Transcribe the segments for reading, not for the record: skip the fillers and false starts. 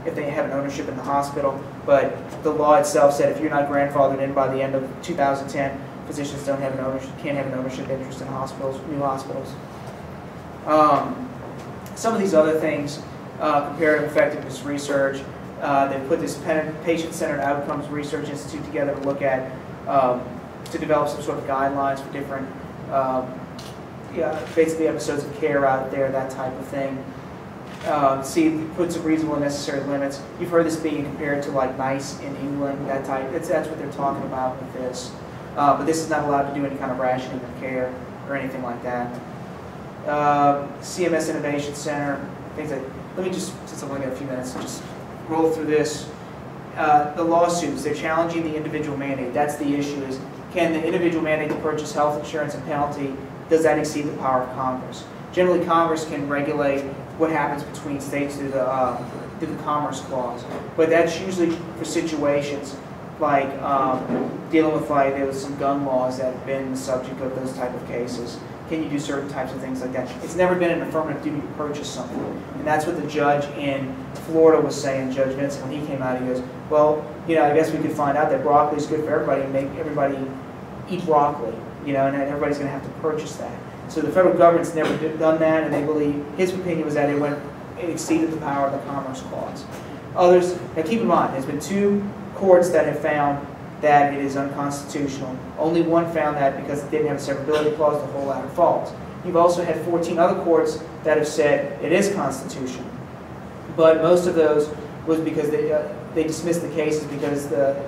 if they have an ownership in the hospital, but the law itself said if you're not grandfathered in by the end of 2010, physicians can't have an ownership interest in hospitals, new hospitals. Some of these other things, comparative effectiveness research, they put this patient-centered outcomes research institute together to look at, to develop some sort of guidelines for different, basically episodes of care out there, that type of thing. Put some reasonable and necessary limits. You've heard this being compared to like NICE in England, that type. That's what they're talking about with this. But this is not allowed to do any kind of rationing of care or anything like that. CMS Innovation Center, things like, let me just, since I've only got a few minutes, just roll through this. The lawsuits, they're challenging the individual mandate. That's the issue, is can the individual mandate to purchase health insurance and penalty, does that exceed the power of Congress? Generally, Congress can regulate what happens between states through the Commerce Clause, but that's usually for situations like dealing with, like, there was some gun laws that have been the subject of those type of cases. Can you do certain types of things like that? It's never been an affirmative duty to purchase something, and that's what the judge in Florida was saying, Judge Vincent, when he came out. He goes, well, I guess we could find out that broccoli is good for everybody and make everybody eat broccoli, and everybody's going to have to purchase that. So the federal government's never done that, and they believe, his opinion was that it exceeded the power of the Commerce Clause. Others, now keep in mind, there's been 2 courts that have found that it is unconstitutional. Only one found that because it didn't have a severability clause, the whole latter falls. You've also had 14 other courts that have said it is constitutional. But most of those was because they dismissed the cases because the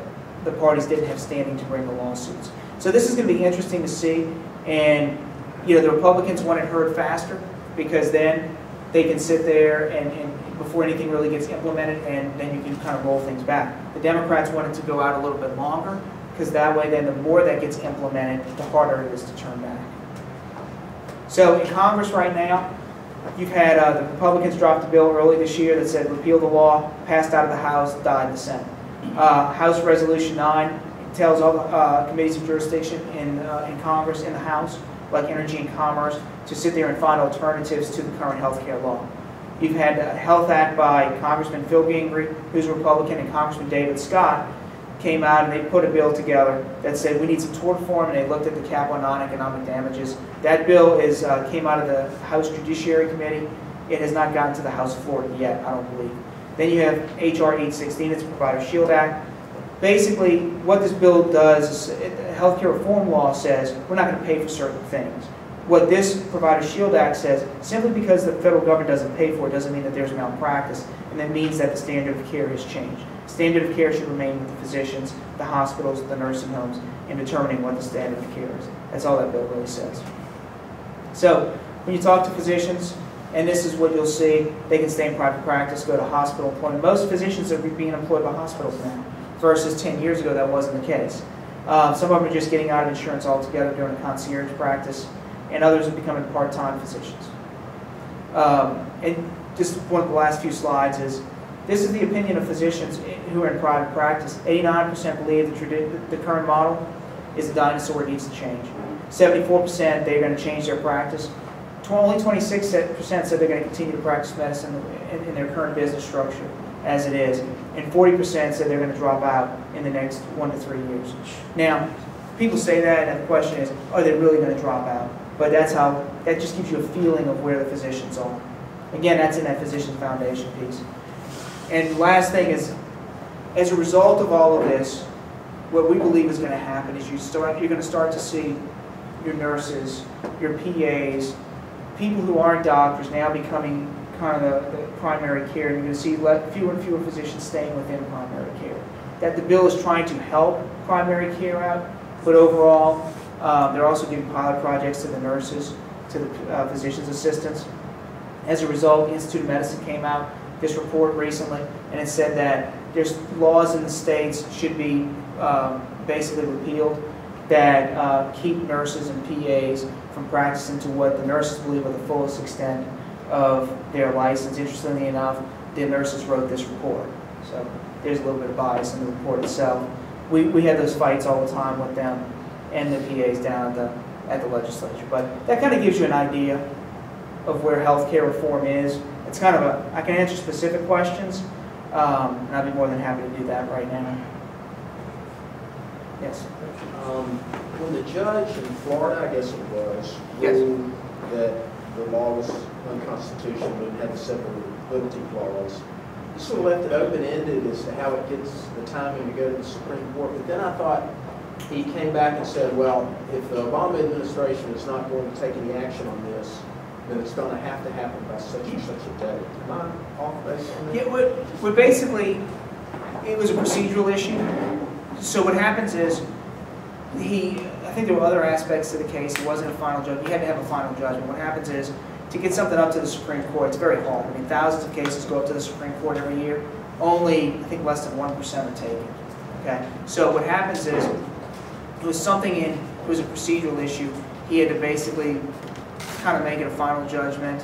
parties didn't have standing to bring the lawsuits. So this is going to be interesting to see, and the Republicans want it heard faster because then they can sit there and before anything really gets implemented, and then you can kind of roll things back. The Democrats want it to go out a little bit longer because that way then the more that gets implemented, the harder it is to turn back. So in Congress right now, you've had the Republicans dropped a bill early this year that said repeal the law, passed out of the House, died in the Senate. House Resolution 9 tells all the committees of jurisdiction in Congress, in the House, like Energy and Commerce, to sit there and find alternatives to the current health care law. You've had a Health Act by Congressman Phil Gingrey, who's a Republican, and Congressman David Scott came out and they put a bill together that said we need some tort reform, and they looked at the cap on non-economic damages. That bill came out of the House Judiciary Committee. It has not gotten to the House floor yet, I don't believe. Then you have H.R. 816, it's the Provider Shield Act. Basically, what this bill does is the health care reform law says we're not going to pay for certain things. What this Provider Shield Act says, simply because the federal government doesn't pay for it doesn't mean that there's malpractice, and that means that the standard of care has changed. Standard of care should remain with the physicians, the hospitals, the nursing homes, in determining what the standard of care is. That's all that bill really says. So, when you talk to physicians, and this is what you'll see, they can stay in private practice, go to hospital employment. Most physicians are being employed by hospitals now, versus 10 years ago that wasn't the case. Some of them are just getting out of insurance altogether, doing a concierge practice, and others are becoming part-time physicians. And just one of the last few slides is, this is the opinion of physicians who are in private practice. 89% believe the current model is a dinosaur, it needs to change. 74% they're going to change their practice. Only 26% said they're going to continue to practice medicine in their current business structure as it is. And 40% said they're going to drop out in the next 1 to 3 years. Now, people say that, and the question is, are they really going to drop out? But that just gives you a feeling of where the physicians are. Again, that's in that Physician Foundation piece. And the last thing is, as a result of all of this, what we believe is going to happen is you're going to start to see your nurses, your PAs, people who aren't doctors now becoming kind of the primary care, and you're going to see fewer and fewer physicians staying within primary care. That the bill is trying to help primary care out, but overall, they're also doing pilot projects to the nurses, to the physician's assistants. As a result, the Institute of Medicine came out this report recently, and it said that there's laws in the states should be basically repealed that keep nurses and PAs from practicing to what the nurses believe are the fullest extent of their license. Interestingly enough, the nurses wrote this report, so there's a little bit of bias in the report itself. We had those fights all the time with them and the PAs down at the legislature, but that kind of gives you an idea of where healthcare reform is. It's kind of I can answer specific questions, And I'd be more than happy to do that right now. Yes. When the judge in Florida, I guess it was, Yes. ruled that the law was unconstitutional and had the severability clause, he sort of left it open-ended as to how it gets the timing to go to the Supreme Court. But then I thought he came back and said, well, if the Obama administration is not going to take any action on this, then it's going to have to happen by such and such a date. Am I off base on that? Yeah, what basically, it was a procedural issue. So what happens is, I think there were other aspects to the case. It wasn't a final judgment. You had to have a final judgment. What happens is, to get something up to the Supreme Court, it's very hard. I mean, thousands of cases go up to the Supreme Court every year. Only, I think, less than 1% are taken. Okay? So what happens is, it was something it was a procedural issue. He had to basically kind of make it a final judgment,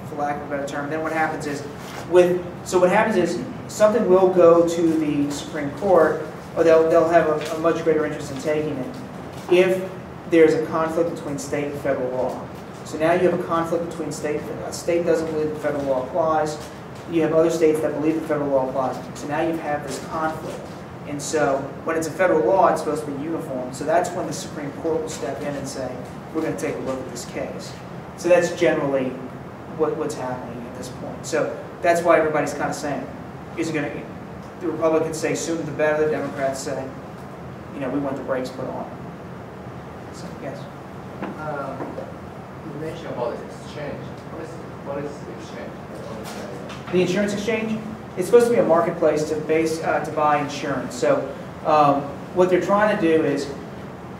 for lack of a better term. Then what happens is, something will go to the Supreme Court, or they'll have a much greater interest in taking it if there's a conflict between state and federal law. So now you have a conflict between a state doesn't believe the federal law applies, you have other states that believe the federal law applies. So now you have this conflict. And so when it's a federal law, it's supposed to be uniform. So that's when the Supreme Court will step in and say, we're going to take a look at this case. So that's generally what's happening at this point. So that's why everybody's kind of saying, the Republicans say sooner the better, the Democrats say, we want the brakes put on. So, yes. You mentioned about the exchange. What is the exchange? The insurance exchange? It's supposed to be a marketplace to buy insurance. So what they're trying to do is,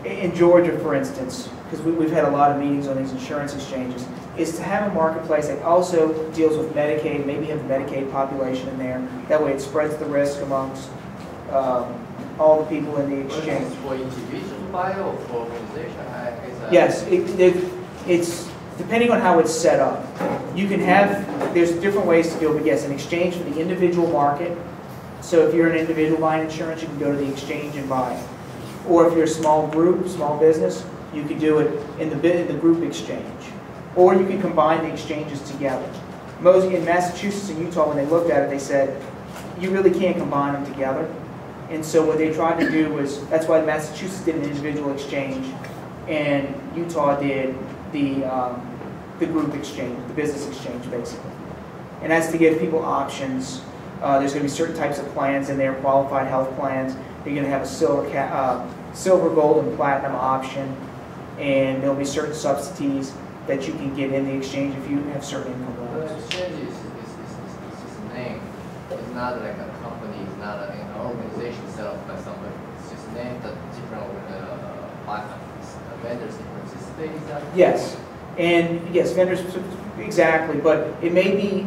in Georgia, for instance, because we've had a lot of meetings on these insurance exchanges, is to have a marketplace that also deals with Medicaid, maybe have the Medicaid population in there. That way it spreads the risk amongst all the people in the exchange. For individual buy or for organization? Yes, it's depending on how it's set up. You can have, there's different ways to do it, but yes, an exchange for the individual market. So if you're an individual buying insurance, you can go to the exchange and buy it. Or if you're a small group, small business, you could do it in the group exchange. Or you can combine the exchanges together. In Massachusetts and Utah, when they looked at it, they said, you really can't combine them together. And so what they tried to do was, that's why Massachusetts did an individual exchange, and Utah did the group exchange, the business exchange, basically. And that's to give people options. There's going to be certain types of plans in there, qualified health plans. You're going to have a silver, gold, and platinum option, and there'll be certain subsidies that you can get in the exchange if you have certain income levels. The exchange is just a name. It's not like a company. It's not an organization set up by somebody. It's just named a different vendors different. Yes, and yes, vendors exactly. But it may be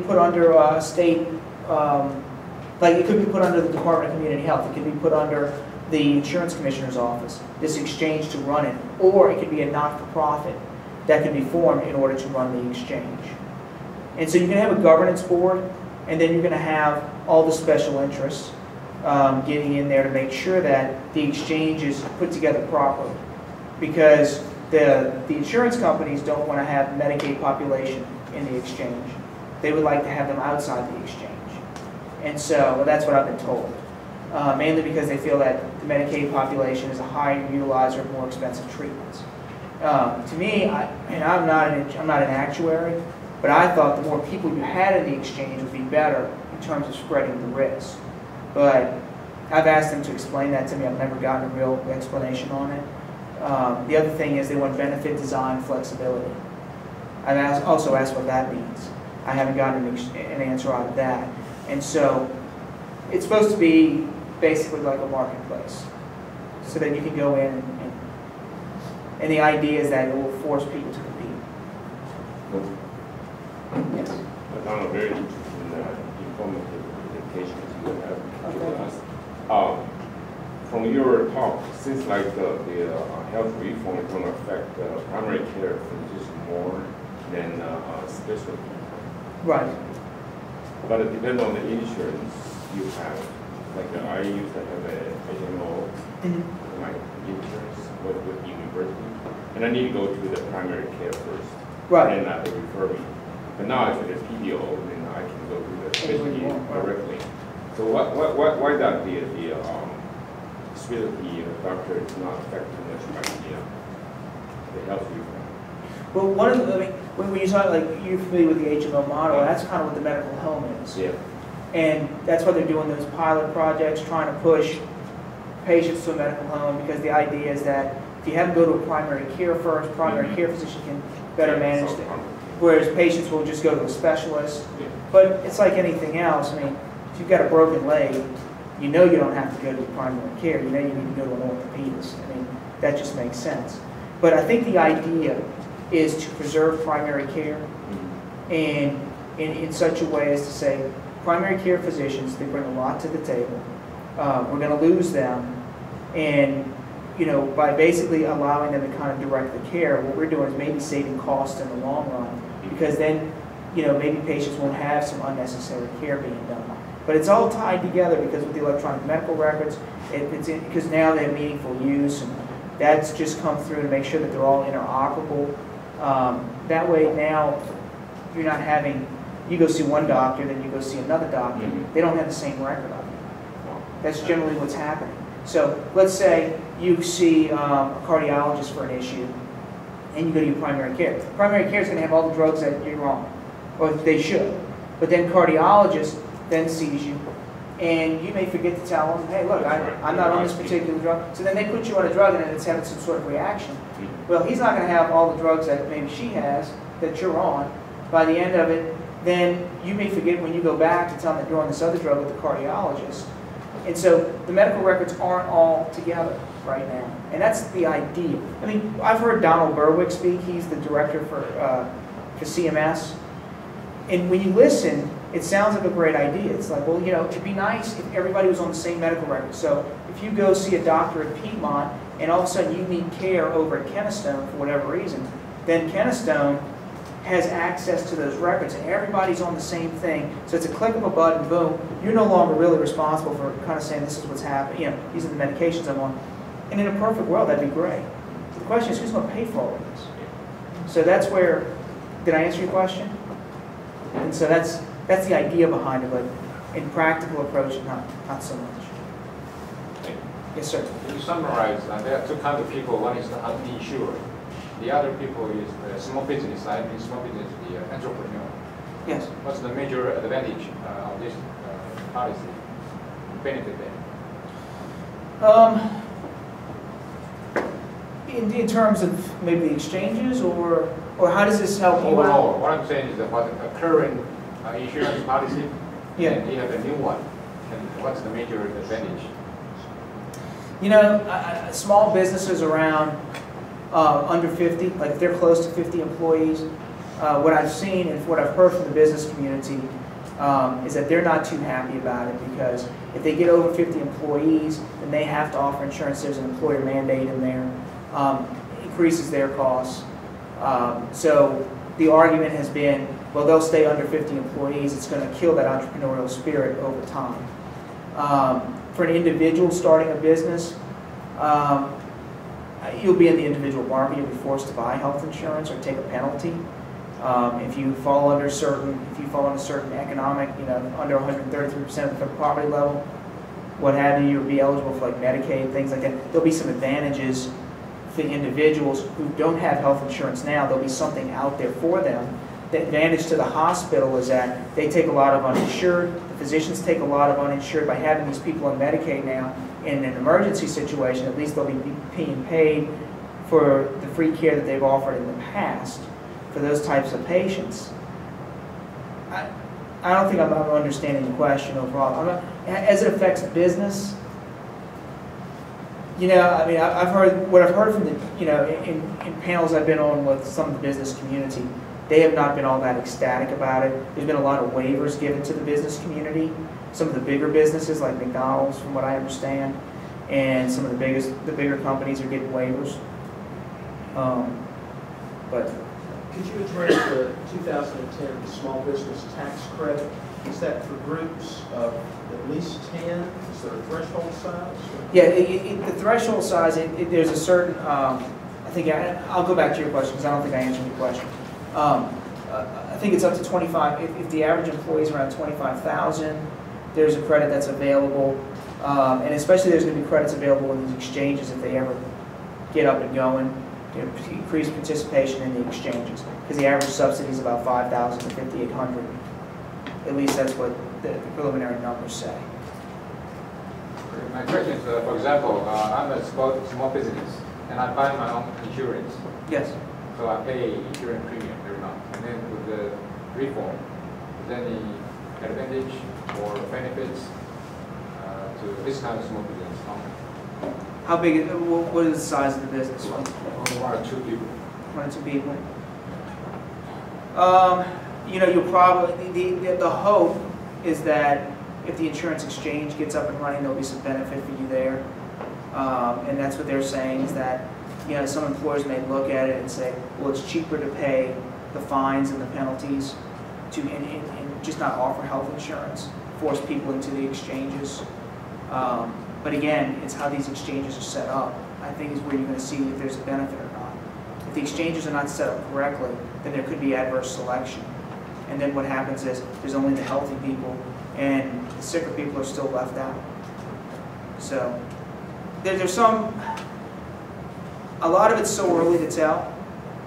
put under a state. Like it could be put under the Department of Community Health. It could be put under the Insurance Commissioner's Office, this exchange to run it. Or it could be a not-for-profit that could be formed in order to run the exchange. And so you can have a governance board, and then you're going to have all the special interests getting in there to make sure that the exchange is put together properly. Because the insurance companies don't want to have Medicaid population in the exchange. They would like to have them outside the exchange. And so that's what I've been told. Mainly because they feel that the Medicaid population is a higher utilizer of more expensive treatments. To me, I'm not an actuary, but I thought the more people you had in the exchange would be better in terms of spreading the risk. But I've asked them to explain that to me. I've never gotten a real explanation on it. The other thing is they want benefit design flexibility. I've also asked what that means. I haven't gotten an answer out of that. And so it's supposed to be basically like a marketplace so that you can go in and the idea is that it will force people to compete. Yes? I found a very informative presentation you have given us. From your talk, it seems like the health reform is going to affect primary care physicians more than specialty. Right. But it depends on the insurance you have. Like I used to have a HMO, my insurance with university, and I need to go to the primary care first. Right. And they refer me. But now if it's a PDO, then I can go to the Anywhere you specialty want, right. directly. So why that the specialty doctor is not affected much by the health reform? Well, one of the, I mean, when you talk, like, you're familiar with the HMO model, that's kind of what the medical home is. Yeah. And that's why they're doing those pilot projects, trying to push patients to a medical home, because the idea is that if you have them go to a primary care first, primary care physician can better manage it, whereas patients will just go to a specialist. Yeah. But it's like anything else. I mean, if you've got a broken leg, you know you don't have to go to primary care. You know you need to go to an orthopedist. I mean, that just makes sense. But I think the idea is to preserve primary care, and in such a way as to say, primary care physicians, they bring a lot to the table. We're going to lose them, and by basically allowing them to kind of direct the care, what we're doing is maybe saving costs in the long run, because then maybe patients won't have some unnecessary care being done. But it's all tied together, because with the electronic medical records, because now they have meaningful use, and that's just come through to make sure that they're all interoperable. That way now you're not having, you go see one doctor, then you go see another doctor. They don't have the same record of you. That's generally what's happening. So let's say you see a cardiologist for an issue, and you go to your primary care. Primary care is going to have all the drugs that you're on, or they should. But then cardiologist then sees you, and you may forget to tell them, hey, look, I'm not on this particular drug. So then they put you on a drug, and then it's having some sort of reaction. Well, he's not going to have all the drugs that maybe she has that you're on. By the end of it, then you may forget when you go back to tell them that you're on this other drug with the cardiologist. And so the medical records aren't all together right now. And that's the idea. I mean, I've heard Donald Berwick speak. He's the director for CMS. And when you listen, it sounds like a great idea. It's like, well, it'd be nice if everybody was on the same medical record. So if you go see a doctor at Piedmont, and all of a sudden you need care over at Kennestone for whatever reason, then Kennestone has access to those records, and everybody's on the same thing. So it's a click of a button, boom. You're no longer really responsible for kind of saying this is what's happening. These are the medications I'm on. And in a perfect world, that'd be great. The question is, who's going to pay for all of this? So that's where. Did I answer your question? And so that's the idea behind it, but in practical approach, not so much. Yes, sir. Can you summarize? There are two kinds of people. One is the uninsured. The other people is the small business. I mean, small business, the entrepreneur. Yes. What's the major advantage of this policy? Benefit them? In terms of maybe the exchanges, or how does this help you Overall, out? what I'm saying is that what the current insurance policy, Yeah. and you have a new one. And what's the major advantage? Small businesses around under 50, like if they're close to 50 employees, what I've seen and what I've heard from the business community is that they're not too happy about it, because if they get over 50 employees, then they have to offer insurance. There's an employer mandate in there. Increases their costs. So the argument has been, well, they'll stay under 50 employees. It's going to kill that entrepreneurial spirit over time. For an individual starting a business, you'll be in the individual market. You'll be forced to buy health insurance or take a penalty if you fall under certain economic, under 133% of the poverty level, what have you. You'll be eligible for like Medicaid, things like that. There'll be some advantages for individuals who don't have health insurance now. There'll be something out there for them. The advantage to the hospital is that they take a lot of uninsured. The physicians take a lot of uninsured. By having these people on Medicaid now, in an emergency situation, at least they'll be being paid for the free care that they've offered in the past for those types of patients. I don't think I'm understanding the question overall. As it affects business, I've heard what I've heard from the, in panels I've been on with some of the business community. They have not been all that ecstatic about it. There's been a lot of waivers given to the business community. Some of the bigger businesses, like McDonald's, from what I understand, and some of the bigger companies are getting waivers. But could you address the 2010 small business tax credit? Is that for groups of at least 10? Is there a threshold size? yeah, the threshold size, there's a certain. I think I'll go back to your question, because I don't think I answered your question. I think it's up to 25, if the average employee is around 25,000, there's a credit that's available. And especially there's going to be credits available in these exchanges if they ever get up and going, to increase participation in the exchanges. Because the average subsidy is about 5,000 to 5,800. At least that's what the preliminary numbers say. My question is, for example, I'm a small business and I buy my own insurance. Yes. So I pay insurance premium every month. And then with the reform, is there any advantage or benefits to this kind of small business? How big? What is the size of the business? Only 1 or 2 people. 1 or 2 people. You know, you'll probably the hope is that if the insurance exchange gets up and running, there'll be some benefit for you there. And that's what they're saying is that, you know, some employers may look at it and say, well, it's cheaper to pay the fines and the penalties and just not offer health insurance, force people into the exchanges. But again, it's how these exchanges are set up, I think, is where you're going to see if there's a benefit or not. If the exchanges are not set up correctly, then there could be adverse selection. And then what happens is there's only the healthy people and the sicker people are still left out. So there's a lot of it's so early to tell,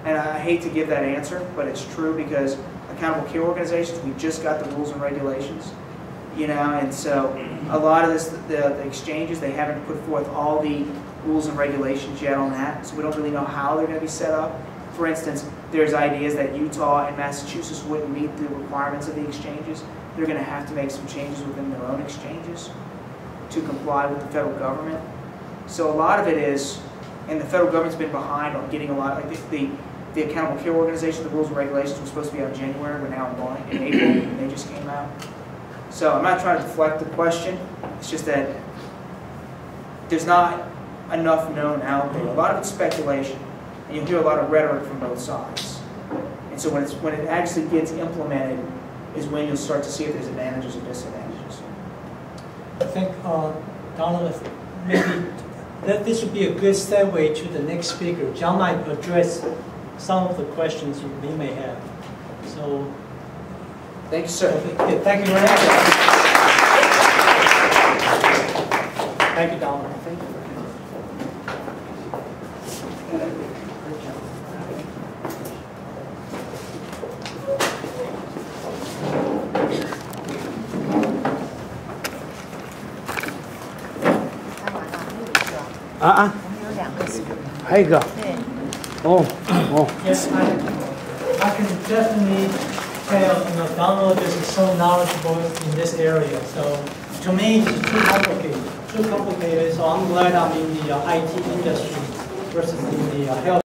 and I hate to give that answer, but it's true because accountable care organizations, we just got the rules and regulations, you know, and so a lot of this, the exchanges, they haven't put forth all the rules and regulations yet on that, so we don't really know how they're going to be set up. For instance, there's ideas that Utah and Massachusetts wouldn't meet the requirements of the exchanges. They're going to have to make some changes within their own exchanges to comply with the federal government. So a lot of it is, and the federal government's been behind on getting a lot, like the accountable care organization, the rules and regulations were supposed to be out in January, we're now in April, and they just came out. So I'm not trying to deflect the question, it's just that there's not enough known out there. A lot of it's speculation, and you'll hear a lot of rhetoric from both sides. And so when it actually gets implemented is when you'll start to see if there's advantages or disadvantages. I think, Donald, maybe this would be a good segue to the next speaker. John might address some of the questions you may have. So, thank you, sir. Okay, thank you very much. Thank you, Donald. Thank you. Yes, I can definitely tell, you know, Donald is so knowledgeable in this area. So to me, it's too complicated. So I'm glad I'm in the IT industry versus in the health.